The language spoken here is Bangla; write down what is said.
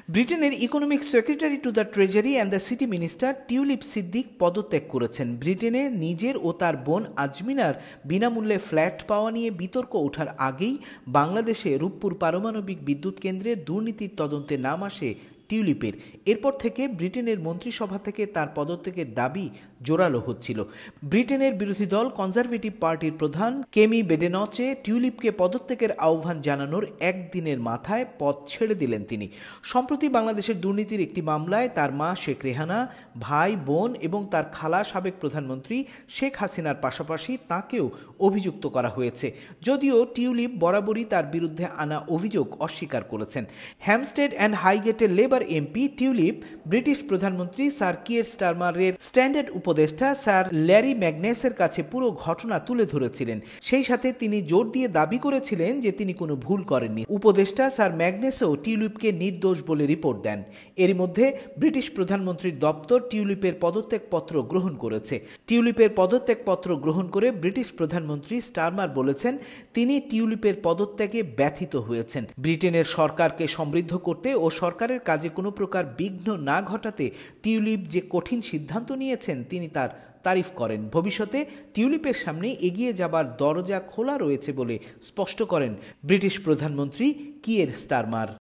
ব্রিটেনের economic secretary to the treasury and the city minister tulip Siddique পদত্যাগ করেছেন। ব্রিটেনে নিজের ও তার বোন আজমিনার বিনামূল্যে ফ্ল্যাট পাওয়া নিয়ে বিতর্ক ওঠার আগেই বাংলাদেশে রূপপুর পারমাণবিক বিদ্যুৎ কেন্দ্রে দুর্নীতির তদন্তে নাম আসে টিউলিপের। এরপর থেকে ব্রিটেনের মন্ত্রিসভা থেকে তার পদত্যাগের দাবি জোরালো হচ্ছিল। ব্রিটেনের বিরোধী দল কনজারভেটিভ পার্টির প্রধান কেমি বেডেনচে টিউলিপকে পদত্যাগের আহ্বান জানানোর একদিনের মাথায় পদ ছেড়ে দিলেন তিনি। সম্প্রতি বাংলাদেশের দুর্নীতির একটি মামলায় তার মা শেখ রেহানা, ভাই, বোন এবং তার খালা সাবেক প্রধানমন্ত্রী শেখ হাসিনার পাশাপাশি তাঁকেও অভিযুক্ত করা হয়েছে, যদিও টিউলিপ বরাবরই তার বিরুদ্ধে আনা অভিযোগ অস্বীকার করেছেন। হ্যামস্টেড অ্যান্ড হাইগেটের লেবার এমপি টিউলিপ ব্রিটিশ প্রধানমন্ত্রী স্যার কিয়ের স্টারমারের স্ট্যান্ডার্ড উপদেষ্টা স্যার ল্যারি ম্যাগনেসের কাছে পুরো ঘটনা তুলে ধরেছিলেন। সেই সাথে তিনি জোর দিয়ে দাবি করেছিলেন যে তিনি কোনো ভুল করেননি। উপদেষ্টা স্যার ম্যাগনেসও টিউলিপকে নির্দোষ বলে রিপোর্ট দেন। এরই মধ্যে ব্রিটিশ প্রধানমন্ত্রীর দপ্তর টিউলিপের পদত্যাগপত্র গ্রহণ করেছে। টিউলিপের পদত্যাগপত্র গ্রহণ করে ব্রিটিশ প্রধানমন্ত্রী স্টারমার বলেছেন তিনি টিউলিপের পদত্যাগে ব্যথিত হয়েছেন। ব্রিটেনের সরকারকে সমৃদ্ধ করতে ও সরকারের কাজে কোনো প্রকার বিঘ্ন না ঘটাতে টিউলিপ যে কঠিন সিদ্ধান্ত নিয়েছেন তিনি তার তারিফ করেন। ভবিষ্যতে টিউলিপের সামনে এগিয়ে যাবার দরজা খোলা রয়েছে বলে স্পষ্ট করেন ব্রিটিশ প্রধানমন্ত্রী কিয়ের স্টারমার।